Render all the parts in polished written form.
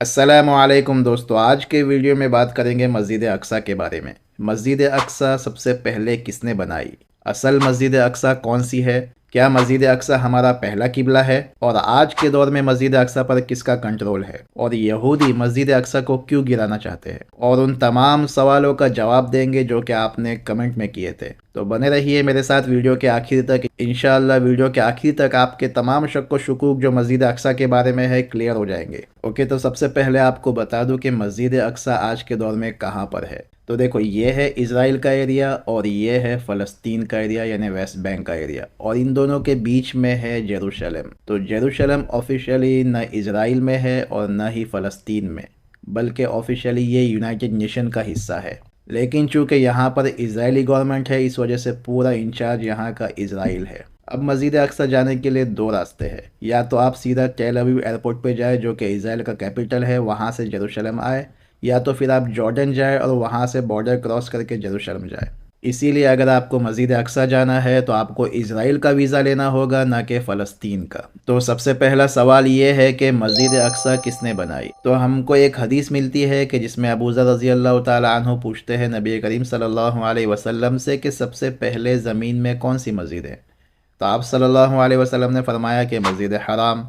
السلام علیکم دوستو، آج کے ویڈیو میں بات کریں گے مسجد اقصی کے بارے میں۔ مسجد اقصی سب سے پہلے کس نے بنائی؟ اصل مسجد اقصی کون سی ہے؟ کیا مسجد اقصی ہمارا پہلا قبلہ ہے؟ اور آج کے دور میں مسجد اقصی پر کس کا کنٹرول ہے؟ اور یہودی مسجد اقصی کو کیوں گرانا چاہتے ہیں؟ اور ان تمام سوالوں کا جواب دیں گے جو کہ آپ نے کمنٹ میں کیے تھے۔ تو بنے رہیے میرے ساتھ ویڈیو کے آخر تک۔ انشاءاللہ ویڈیو کے آخر تک آپ کے تمام شک و شکوک جو مسجد اقصی کے بارے میں ہے کلیئر ہو جائیں گے۔ اوکے، تو سب سے پہلے آپ کو بتا دوں کہ مسجد اقصی آج کے دور میں کہاں پر ہے۔ تو دیکھو، یہ ہے اسرائیل کا ایریا اور یہ ہے فلسطین کا ایریا یعنی ویسٹ بینک کا ایریا، اور ان دونوں کے بیچ میں ہے جیروشلم۔ تو جیروشلم آفیشیلی نہ اسرائیل میں ہے اور نہ ہی فلسطین میں، بلکہ آفیشیلی یہ یونائٹڈ نیشن کا حصہ ہے۔ لیکن چونکہ یہاں پر اسرائیلی گورنمنٹ ہے، اس وجہ سے پورا انچارج یہاں کا اسرائیل ہے۔ اب مسجد اقصی جانے کے لیے دو راستے ہیں، یا تو آپ سیدھا ٹیل اویو ایئرپورٹ پہ جائیں جو کہ اسرائیل کا کیپٹل ہے، وہاں سے جیروشلم آئے، یا تو پھر آپ جارڈن جائیں اور وہاں سے بارڈر کراس کر کے جیروشلم جائیں۔ اسی لیے اگر آپ کو مسجد اقصی جانا ہے تو آپ کو اسرائیل کا ویزا لینا ہوگا، نہ کہ فلسطین کا۔ تو سب سے پہلا سوال یہ ہے کہ مسجد اقصی کس نے بنائی؟ تو ہم کو ایک حدیث ملتی ہے کہ جس میں ابو ذر رضی اللہ تعالیٰ عنہ پوچھتے ہیں نبی کریم صلی اللہ علیہ وسلم سے کہ سب سے پہلے زمین میں کون سی مسجد ہے؟ تو آپ صلی اللہ علیہ وسلم نے فرمایا کہ مسجد حرام۔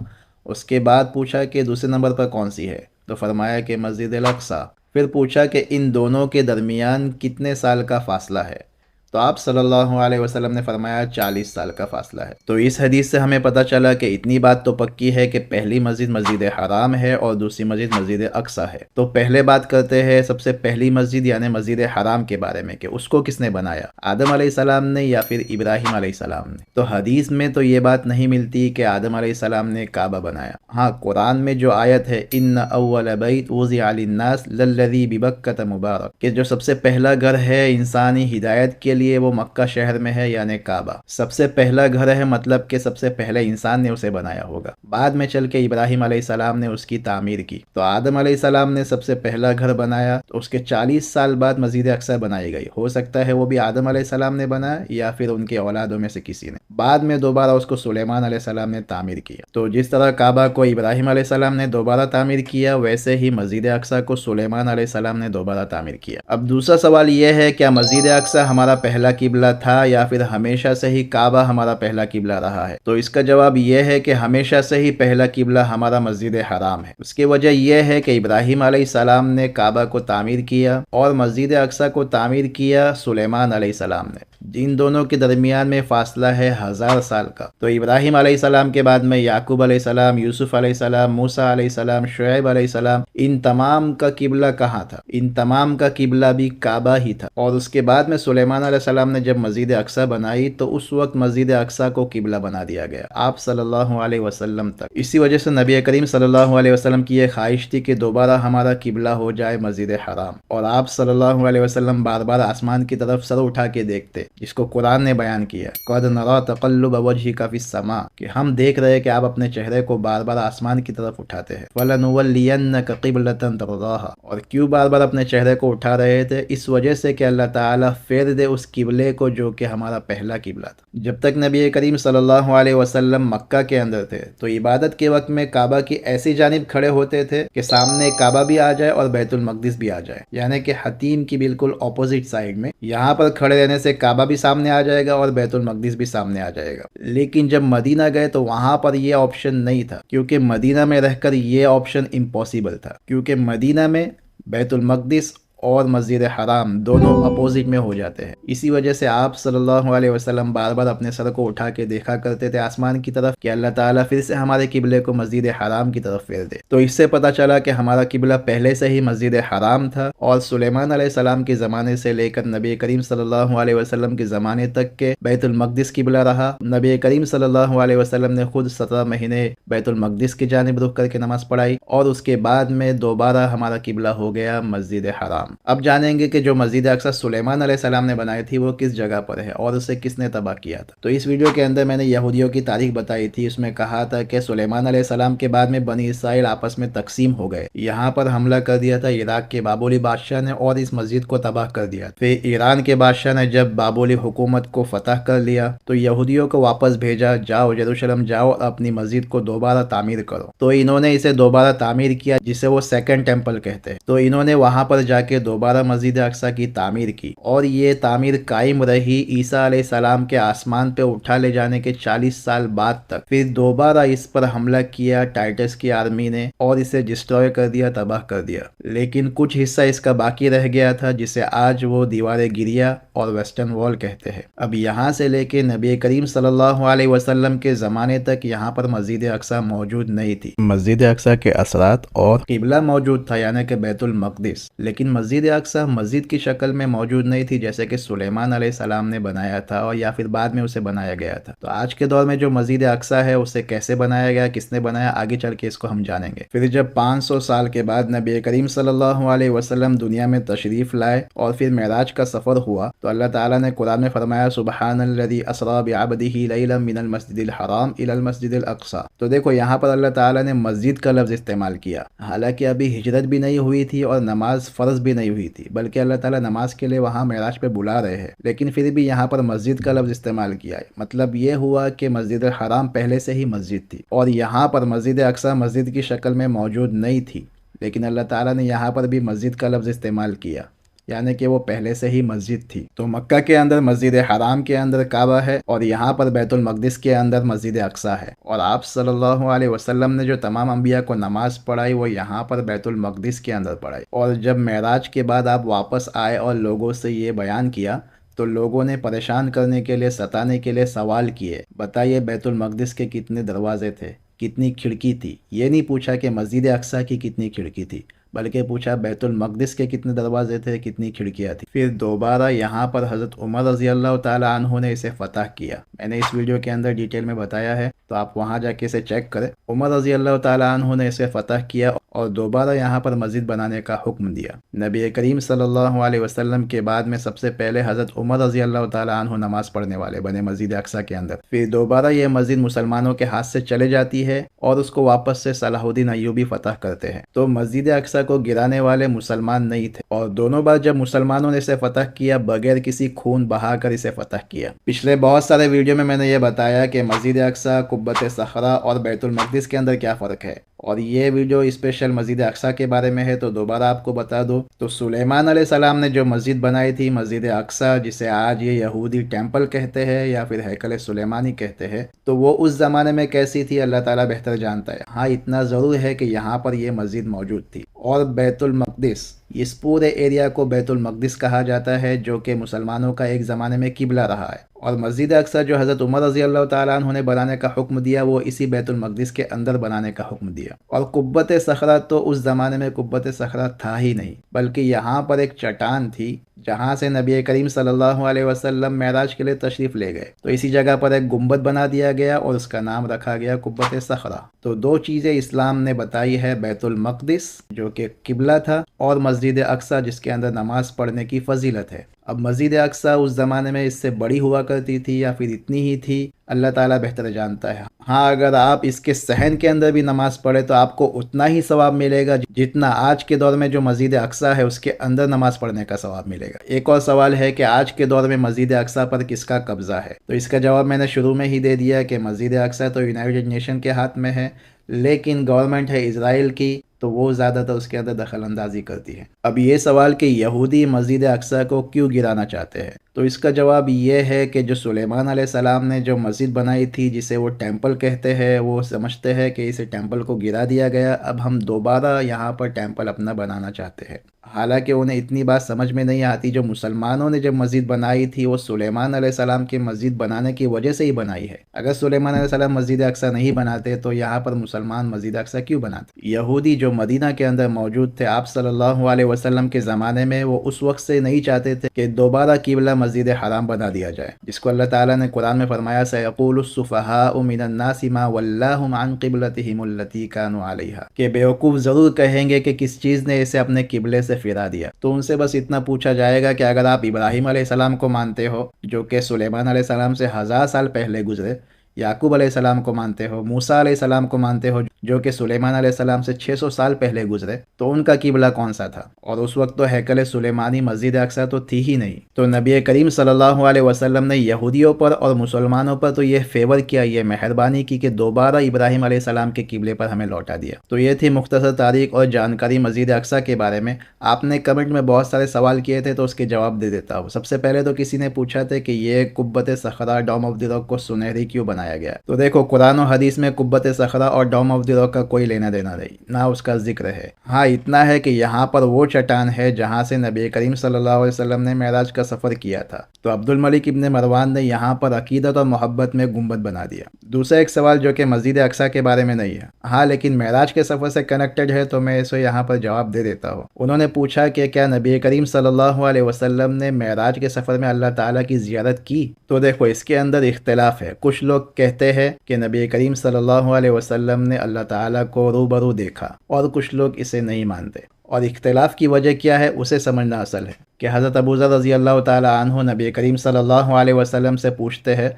اس کے بعد پوچھا کہ دوسرے نمبر پر کون سی ہے؟ تو فرمایا کہ مسجد الاقصی۔ پھر پوچھا کہ ان دونوں کے درمیان کتنے سال کا فاصلہ ہے؟ تو آپ صلی اللہ علیہ وسلم نے فرمایا 40 سال کا فاصلہ ہے۔ تو اس حدیث سے ہمیں پتہ چلا کہ اتنی بات تو پکی ہے کہ پہلی مسجد مسجد حرام ہے اور دوسری مسجد مسجد اقصی ہے۔ تو پہلے بات کرتے ہیں سب سے پہلی مسجد یعنی مسجد حرام کے بارے میں کہ اس کو کس نے بنایا، آدم علیہ السلام نے یا پھر ابراہیم علیہ السلام نے؟ تو حدیث میں تو یہ بات نہیں ملتی کہ آدم علیہ السلام نے کعبہ بنایا۔ ہاں، قرآن میں جو آیت ہے ان اول بیت وضع للناس للذی ببکۃ مبارک، کہ جو سب سے پہلا گھر ہے انسانی ہدایت کے لیے وہ مکہ شہر میں ہے یعنی کعبہ۔ سب سے پہلا گھر ہے مطلب کہ سب سے پہلے انسان نے اسے بنایا ہوگا، بعد میں چل کے ابراہیم علیہ السلام نے اس کی تعمیر کی۔ تو آدم علیہ السلام نے سب سے پہلا گھر بنایا، تو اس کے 40 سال بعد مسجد اقصی بنائی گئی۔ ہو سکتا ہے وہ بھی آدم علیہ السلام نے بنایا یا پھر ان کے اولادوں میں سے کسی نے۔ بعد میں دوبارہ اس کو سلیمان علیہ السلام نے تعمیر کیا۔ تو جس طرح کعبہ کو ابراہیم علیہ السلام نے دوبارہ تعمیر کیا، ویسے ہی مسجد اقصی کو سلیمان علیہ السلام نے دوبارہ تعمیر کیا۔ اب دوسرا سوال یہ ہے کیا مسجد اقصی ہمارا پہلا قبلہ تھا یا پھر ہمیشہ سے ہی کعبہ ہمارا پہلا قبلہ رہا ہے؟ تو اس کا جواب یہ ہے کہ ہمیشہ سے ہی پہلا قبلہ ہمارا مسجد حرام ہے۔ اس کی وجہ یہ ہے کہ ابراہیم علیہ السلام نے کعبہ کو تعمیر کیا اور مسجد اقصی کو تعمیر کیا سلیمان علیہ السلام نے۔ ان دونوں کے درمیان میں فاصلہ ہے 1000 سال کا۔ تو ابراہیم علیہ السلام کے بعد میں یعقوب علیہ السلام، یوسف علیہ السلام، موسیٰ علیہ السلام، شعیب علیہ السلام، ان تمام کا قبلہ کہاں تھا؟ ان تمام کا قبلہ بھی کعبہ ہی تھا۔ اور اس کے بعد میں سلیمان علیہ السلام نے جب مسجد اقصی بنائی تو اس وقت مسجد اقصی کو قبلہ بنا دیا گیا آپ صلی اللہ علیہ وسلم تک۔ اسی وجہ سے نبی کریم صلی اللہ علیہ وسلم کی یہ خواہش تھی کہ دوبارہ ہمارا قبلہ ہو جائے مسجد حرام، اور آپ صلی اللہ علیہ وسلم بار بار آسمان کی طرف سر اٹھا کے دیکھتے، جس کو قرآن نے بیان کیا قَدْ نَرَىٰ تَقَلُّبَ وَجْهِكَ فِي السَّمَاءِ، کہ ہم دیکھ رہے کہ آپ اپنے چہرے کو بار بار آسمان کی طرف اٹھاتے ہیں۔ وَلَنُوَلِّيَنَّكَ قِبْلَةً تَرْضَاهَا، اور کیوں بار بار اپنے چہرے کو اٹھا رہے تھے؟ اس وجہ سے کہ اللہ تعالیٰ پھیر دے اس قبلے کو جو کہ ہمارا پہلا قبلہ تھا۔ جب تک نبی کریم صلی اللہ علیہ وسلم مکہ کے اندر تھے تو عبادت کے وقت میں کعبہ کی ایسی جانب کھڑے ہوتے تھے کہ سامنے کعبہ بھی آ جائے اور بیت المقدس بھی آ جائے، یعنی کہ حتیم کی بالکل اپوزٹ سائیڈ میں۔ یہاں پر کھڑے رہنے سے کعبہ بھی سامنے آ جائے گا اور بیت المقدس بھی سامنے آ جائے گا۔ لیکن جب مدینہ گئے تو وہاں پر یہ آپشن نہیں تھا، کیونکہ مدینہ میں رہ کر یہ آپشن امپاسبل تھا، کیونکہ مدینہ میں بیت المقدس اور مسجد حرام دونوں اپوزٹ میں ہو جاتے ہیں۔ اسی وجہ سے آپ صلی اللہ علیہ وسلم بار بار اپنے سر کو اٹھا کے دیکھا کرتے تھے آسمان کی طرف کہ اللہ تعالیٰ پھر سے ہمارے قبلے کو مسجد حرام کی طرف پھیر دے۔ تو اس سے پتہ چلا کہ ہمارا قبلہ پہلے سے ہی مسجد حرام تھا، اور سلیمان علیہ السلام کے زمانے سے لے کر نبی کریم صلی اللہ علیہ وسلم کے زمانے تک کے بیت المقدس قبلہ رہا۔ نبی کریم صلی اللہ علیہ وسلم نے خود 17 مہینے بیت المقدس کی جانب رخ کر کے نماز پڑھائی، اور اس کے بعد میں دوبارہ ہمارا قبلہ ہو گیا مسجد حرام۔ सलाम। अब जानेंगे कि जो मस्जिद अक्सा सुलेमान अलैहिस्सलाम ने बनाई थी वो किस जगह पर है और उसे किसने तबाह किया था। तो इस वीडियो के अंदर मैंने यहूदियों की तारीख बताई थी। उसमें कहा था कि सुलेमान अलैहिस्सलाम के बाद में बनी इसराइल आपस में तकसीम हो गए। यहाँ पर हमला कर दिया था इराक के बाबुली बादशाह ने और इस मस्जिद को तबाह कर दिया। फिर ईरान के बादशाह ने जब बाबुली हुकूमत को फतह कर लिया तो यहूदियों को वापस भेजा, जाओ यरूशलेम जाओ और अपनी मस्जिद को दोबारा तामीर करो। तो इन्होंने इसे दोबारा तामीर किया जिसे वो सेकंड टेम्पल कहते हैं। तो इन्होंने वहां पर जाके दोबारा मस्जिद अक्सा की तामीर की और ये तामीर कायम रही ईसा अलैहिस्सलाम के आसमान पे उठा ले जाने के 40 साल बाद तक। फिर दोबारा इस पर हमला किया टाइटस की आर्मी ने और इसे डिस्ट्रॉय कर दिया, तबाह कर दिया। लेकिन कुछ हिस्सा इसका बाकी रह गया था जिसे आज वो दीवारें गिरिया और वेस्टर्न वॉल कहते हैं। अब यहाँ से लेके नबी करीम सल्लल्लाहु अलैहि वसल्लम के ज़माने तक यहाँ पर मस्जिद अक्सा मौजूद नहीं थी। मस्जिद अक्सा के असरात और किबला मौजूद था यानी कि बैतुल मक़दिस, लेकिन मस्जिद अक्सा मस्जिद की शक्ल में मौजूद नहीं थी जैसे कि सुलेमान अलैहिस्सलाम ने बनाया था और या फिर बाद में उसे बनाया गया था। तो आज के दौर में जो मस्जिद अक्सा है उसे कैसे बनाया गया, किसने बनाया, आगे चल के इसको हम जानेंगे। फिर जब 500 साल के बाद नबी करीम सल्लल्लाहु अलैहि वसल्लम दुनिया में तशरीफ लाए और फिर मेराज का सफ़र हुआ तो अल्लाह ताला ने कुरान में फरमाया सुबहानल्लज़ी असरा बिअब्दिही लैलन मिनल मस्जिदिल हराम इलल मस्जिदिल अक्सा। तो देखो यहाँ पर अल्लाह ताला ने मस्जिद का लफ्ज़ इस्तेमाल किया। हालांकि अभी हिजरत भी नहीं हुई थी और नमाज फ़र्ज भी नहीं हुई थी, बल्कि अल्लाह ताला नमाज के लिए वहाँ मेराज पे बुला रहे हैं, लेकिन फिर भी यहाँ पर मस्जिद का लफ्ज़ इस्तेमाल किया है। मतलब ये हुआ कि मस्जिद हराम पहले से ही मस्जिद थी और यहाँ पर मस्जिद अक्सा मस्जिद की शक्ल में मौजूद नहीं थी, लेकिन अल्लाह ताला ने यहाँ पर भी मस्जिद का लफ्ज़ इस्तेमाल किया यानी कि वो पहले से ही मस्जिद थी। तो मक्का के अंदर मस्जिद हराम के अंदर काबा है और यहाँ पर बैतुल मक़दिस के अंदर मस्जिद अक्सा है। और आप सल्लल्लाहु अलैहि वसल्लम ने जो तमाम अंबिया को नमाज पढ़ाई वो यहाँ पर बैतुल मक़दिस के अंदर पढ़ाई। और जब मेराज के बाद आप वापस आए और लोगों से ये बयान किया तो लोगों ने परेशान करने के लिए, सताने के लिए सवाल किए, बताइए बैतुल मक़दिस के कितने दरवाजे थे, कितनी खिड़की थी। ये नहीं पूछा कि मस्जिद अक्सा की कितनी खिड़की थी, बल्कि पूछा बैतुल मक़दिस के कितने दरवाजे थे, कितनी खिड़कियाँ थी। फिर दोबारा यहाँ पर हज़रत उमर रज़ी अल्लाह ताला अन्हु ने इसे फ़तह किया। मैंने इस वीडियो के अंदर डिटेल में बताया है, तो आप वहाँ जाके इसे चेक करें। उमर रज़ी अल्लाह ताला अन्हु ने इसे फ़तह किया और दोबारा यहाँ पर मस्जिद बनाने का हुक्म दिया। नबी करीम सल्लल्लाहु अलैहि वसल्लम के बाद में सबसे पहले हज़रत उमर रज़ी अल्लाह ताला अन्हु नमाज़ पढ़ने वाले बने मस्जिद अक्सा के अंदर। फिर दोबारा ये मस्जिद मुसलमानों के हाथ से चले जाती है और उसको वापस से सलाहुद्दीन अय्यूबी फ़तह करते हैं। तो मस्जिद अक्सा को गिराने वाले मुसलमान नहीं थे और दोनों बार जब मुसलमानों ने इसे फ़तह किया बगैर किसी खून बहाकर इसे फ़तह किया। पिछले बहुत सारे वीडियो में मैंने ये बताया कि मस्जिद अक्सा, कुब्बत सखरा और बैतुल मक़दिस के अंदर क्या फ़र्क है, और ये वीडियो स्पेशल मस्जिद अक्सा के बारे में है। तो दोबारा आपको बता दो, तो सुलेमान अलैहिस्सलाम ने जो मस्जिद बनाई थी मस्जिद अक्सा, जिसे आज ये यहूदी टेम्पल कहते हैं या फिर हैकल सुलेमानी कहते हैं, तो वो उस ज़माने में कैसी थी अल्लाह ताला बेहतर जानता है। हाँ, इतना ज़रूर है कि यहाँ पर ये मस्जिद मौजूद थी। और बैतुल मक़दिस, इस पूरे एरिया को बैतुल मक़दिस कहा जाता है जो कि मुसलमानों का एक ज़माने में किबला रहा है। और मस्जिद अक्सा जो हज़रत उमर रज़ी अल्लाह ताला अन्हु ने बनाने का हुक्म दिया वो इसी बैतुल मक़दिस के अंदर बनाने का हुक्म दिया। और कुब्बत सखरा तो उस ज़माने में कुब्बत सखरा था ही नहीं, बल्कि यहाँ पर एक चट्टान थी जहाँ से नबी करीम सल्लल्लाहु अलैहि वसल्लम मेराज के लिए तशरीफ़ ले गए। तो इसी जगह पर एक गुंबद बना दिया गया और उसका नाम रखा गया कुब्बत सखरा। तो दो चीज़ें इस्लाम ने बताई है, बैतुल मक़दिस जो कि किबला था और मस्जिद अक्सा जिसके अंदर नमाज़ पढ़ने की फजीलत है। अब मस्जिद अक्सा उस ज़माने में इससे बड़ी हुआ करती थी या फिर इतनी ही थी, अल्लाह ताला बेहतर जानता है। हाँ, अगर आप इसके सहन के अंदर भी नमाज पढ़े तो आपको उतना ही सवाब मिलेगा जितना आज के दौर में जो मस्जिद अक्सा है उसके अंदर नमाज पढ़ने का सवाब मिलेगा। एक और सवाल है कि आज के दौर में मस्जिद अक्सा पर किसका कब्जा है, तो इसका जवाब मैंने शुरू में ही दे दिया कि मस्जिद अक्सा तो यूनाइटेड नेशन के हाथ में है, लेकिन गवर्नमेंट है इजराइल की, तो वो ज़्यादातर उसके अंदर दखल अंदाजी करती है। अब ये सवाल कि यहूदी मस्जिद अक्सा को क्यों गिराना चाहते हैं, तो इसका जवाब ये है कि जो सुलेमान अलैहिस्सलाम ने जो मस्जिद बनाई थी जिसे वो टेम्पल कहते हैं, वो समझते हैं कि इसे टेम्पल को गिरा दिया गया, अब हम दोबारा यहाँ पर टेम्पल अपना बनाना चाहते हैं। हालांकि उन्हें इतनी बात समझ में नहीं आती, जो मुसलमानों ने जब मस्जिद बनाई थी वो सुलेमान अलैहिस्सलाम की मस्जिद बनाने की वजह से ही बनाई है। अगर सुलेमान अलैहिस्सलाम मस्जिद अक्सा नहीं बनाते तो यहाँ पर मुसलमान मस्जिद अक्सा क्यों बनाते। यहूदी जो मदीना के अंदर मौजूद थे आप सल्लल्लाहु अलैहि वसल्लम के ज़माने में, वो उस वक्त से नहीं चाहते थे कि दोबारा किबला मस्जिद हराम बना दिया जाए, जिसको अल्लाह ताला ने कुरान में फरमाया सयक़ूलुस्सुफ़हाउ मिनन्नासि मा वल्लाहुम अन क़िबलतिहिमुल्लती कानू अलैहा, कि बेवकूफ़ ज़रूर कहेंगे कि किस चीज़ ने इसे अपने किबले से फिरा दिया। तो उनसे बस इतना पूछा जाएगा कि अगर आप इब्राहिम अलैहिस्सलाम को मानते हो जो कि सुलेमान अलैहिस्सलाम से 1000 साल पहले गुजरे, याकूब अलैहिस्सलाम को मानते हो, मूसा अलैहिस्सलाम को मानते हो जो कि सुलेमान अलैहिस्सलाम से 600 साल पहले गुजरे, तो उनका किबला कौन सा था? और उस वक्त तो हैकल सुलेमानी मस्जिद अक्सा तो थी ही नहीं। तो नबी करीम सल्लल्लाहु अलैहि वसल्लम ने यहूदियों पर और मुसलमानों पर तो ये फेवर किया, ये मेहरबानी की कि दोबारा इब्राहिम अलैहिस्सलाम के किबले पर हमें लौटा दिया। तो ये थी मुख्तसर तारीख और जानकारी मस्जिद अक्सा के बारे में। आपने कमेंट में बहुत सारे सवाल किए थे तो उसके जवाब दे देता हूँ। सबसे पहले तो किसी ने पूछा था कि ये कुब्बत सखरा डोम ऑफ द रॉक को सुनहरी क्यों बनाया गया? तो देखो, कुरान और हदीस में कुब्बत सखरा और डोम ऑफ द रॉक का कोई लेना देना नहीं, ना उसका जिक्र है। हाँ, इतना है कि यहाँ पर वो चट्टान है जहाँ से नबी करीम सल्लल्लाहु अलैहि वसल्लम ने मेराज का सफ़र किया था। तो अब्दुल मलिक इब्न मरवान ने यहाँ पर अकीदत और मोहब्बत में गुंबद बना दिया। दूसरा एक सवाल जो कि मस्जिद अक्सा के बारे में नहीं है, हाँ लेकिन मेराज के सफ़र से कनेक्टेड है, तो मैं इसे यहाँ पर जवाब दे देता हूँ। उन्होंने पूछा कि क्या नबी करीम सल्लल्लाहु अलैहि वसल्लम ने मेराज के सफ़र में अल्लाह ताला की ज़ियारत की? तो देखो, इसके अंदर इख्तिलाफ है। कुछ लोग कहते हैं कि नबी करीम सल्लल्लाहु अलैहि वसल्लम ने अल्लाह ताला को रूबरू देखा, और कुछ लोग इसे नहीं मानते। और इख्तिलाफ की वजह क्या है उसे समझना असल है कि हज़रत अबू ज़र रज़ी अल्लाह ताला अन्हु नबी करीम सल्लल्लाहु अलैहि वसल्लम से पूछते हैं,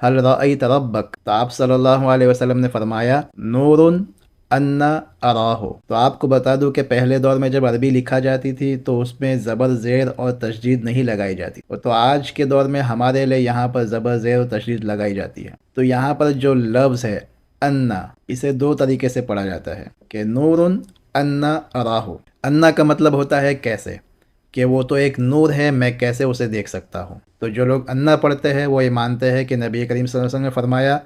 हल रअयत रब्बक? तो आप सल्लल्लाहु अलैहि वसल्लम ने फरमाया, नूरुन अन्ना अराहो। तो आपको बता दूं कि पहले दौर में जब अरबी लिखा जाती थी तो उसमें ज़बर ज़ेर और तशदीद नहीं लगाई जाती, तो आज के दौर में हमारे लिए यहाँ पर ज़बर ज़ेर और तशदीद लगाई जाती है। तो यहाँ पर जो लफ्ज़ है अन्ना, इसे दो तरीके से पढ़ा जाता है कि नूरुन अन्ना अराहो। अन्ना का मतलब होता है कैसे, कि वो तो एक नूर है, मैं कैसे उसे देख सकता हूँ। तो जो लोग अन्ना पढ़ते हैं वो ये मानते हैं कि नबी करीम सल्लल्लाहु अलैहि वसल्लम ने फरमाया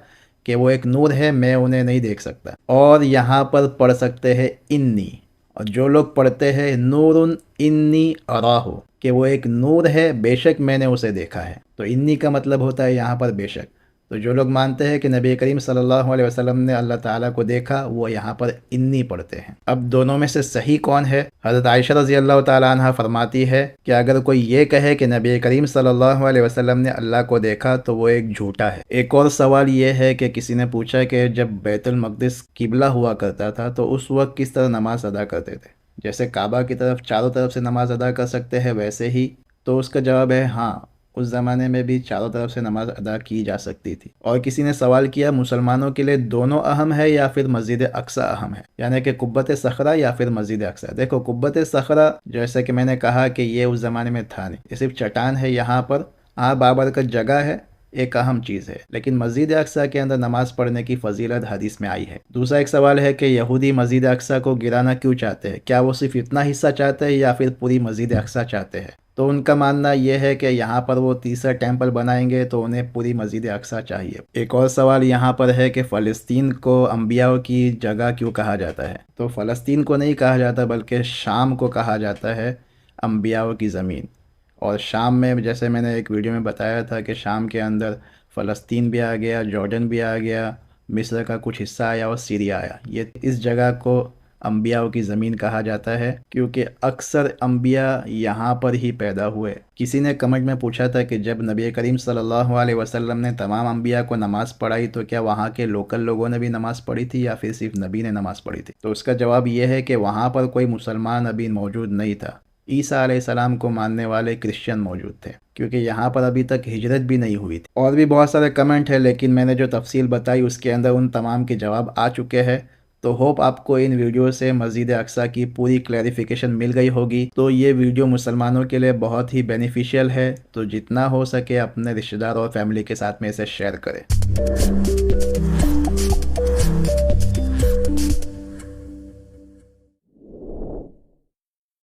कि वो एक नूर है, मैं उन्हें नहीं देख सकता। और यहाँ पर पढ़ सकते हैं इन्नी, और जो लोग पढ़ते हैं नूरुन इन्नी अराहु, कि वो एक नूर है, बेशक मैंने उसे देखा है। तो इन्नी का मतलब होता है यहाँ पर बेशक। तो जो लोग मानते हैं कि नबी करीम सल्लल्लाहु अलैहि वसल्लम ने अल्लाह ताला को देखा, वो यहाँ पर इन्नी पढ़ते हैं। अब दोनों में से सही कौन है? हज़रत आयशा रज़ी अल्लाह ताला अन्हा फरमाती है कि अगर कोई ये कहे कि नबी करीम सल्लल्लाहु अलैहि वसल्लम ने अल्लाह को देखा तो वो एक झूठा है। एक और सवाल ये है कि किसी ने पूछा कि जब बैतुल मक़दिस किबला हुआ करता था तो उस वक्त किस तरह नमाज अदा करते थे? जैसे काबा की तरफ चारों तरफ से नमाज अदा कर सकते हैं वैसे ही? तो उसका जवाब है हाँ, उस ज़माने में भी चारों तरफ से नमाज अदा की जा सकती थी। और किसी ने सवाल किया, मुसलमानों के लिए दोनों अहम है या फिर मस्जिद अक्सा अहम है, यानी कि कुब्बत सखरा या फिर मस्जिद अक्सा? देखो, कुब्बत सखरा जैसे कि मैंने कहा कि ये उस ज़माने में था नहीं, ये सिर्फ चट्टान है यहाँ पर। हाँ, बाबरकत जगह है, एक अहम चीज़ है, लेकिन मस्जिद अक्सा के अंदर नमाज पढ़ने की फजीलत हदीस में आई है। दूसरा एक सवाल है कि यहूदी मस्जिद अक्सा को गिराना क्यों चाहते हैं? क्या वो सिर्फ इतना हिस्सा चाहते हैं या फिर पूरी मस्जिद अक्सा चाहते हैं? तो उनका मानना यह है कि यहाँ पर वो तीसरा टेंपल बनाएंगे तो उन्हें पूरी मस्जिद अक्सा चाहिए। एक और सवाल यहाँ पर है कि फ़लस्तीन को अम्बियाओं की जगह क्यों कहा जाता है? तो फ़लस्तीन को नहीं कहा जाता बल्कि शाम को कहा जाता है अम्बियाओं की ज़मीन। और शाम में, जैसे मैंने एक वीडियो में बताया था कि शाम के अंदर फ़लस्तीन भी आ गया, जॉर्डन भी आ गया, मिस्र का कुछ हिस्सा आया और सीरिया आया। ये इस जगह को अम्बियाओं की ज़मीन कहा जाता है क्योंकि अक्सर अम्बिया यहाँ पर ही पैदा हुए। किसी ने कमेंट में पूछा था कि जब नबी करीम सल्लल्लाहु अलैहि वसल्लम ने तमाम अम्बिया को नमाज़ पढ़ाई तो क्या वहाँ के लोकल लोगों ने भी नमाज़ पढ़ी थी या फिर सिर्फ नबी ने नमाज़ पढ़ी थी? तो उसका जवाब ये है कि वहाँ पर कोई मुसलमान नबी मौजूद नहीं था। ईसा अलैहिस्सलाम को मानने वाले क्रिश्चियन मौजूद थे क्योंकि यहाँ पर अभी तक हिजरत भी नहीं हुई थी। और भी बहुत सारे कमेंट हैं, लेकिन मैंने जो तफसील बताई उसके अंदर उन तमाम के जवाब आ चुके हैं। तो होप आपको इन वीडियो से मस्जिद अक्सा की पूरी क्लैरिफिकेशन मिल गई होगी। तो ये वीडियो मुसलमानों के लिए बहुत ही बेनिफिशियल है, तो जितना हो सके अपने रिश्तेदार और फैमिली के साथ में इसे शेयर करें।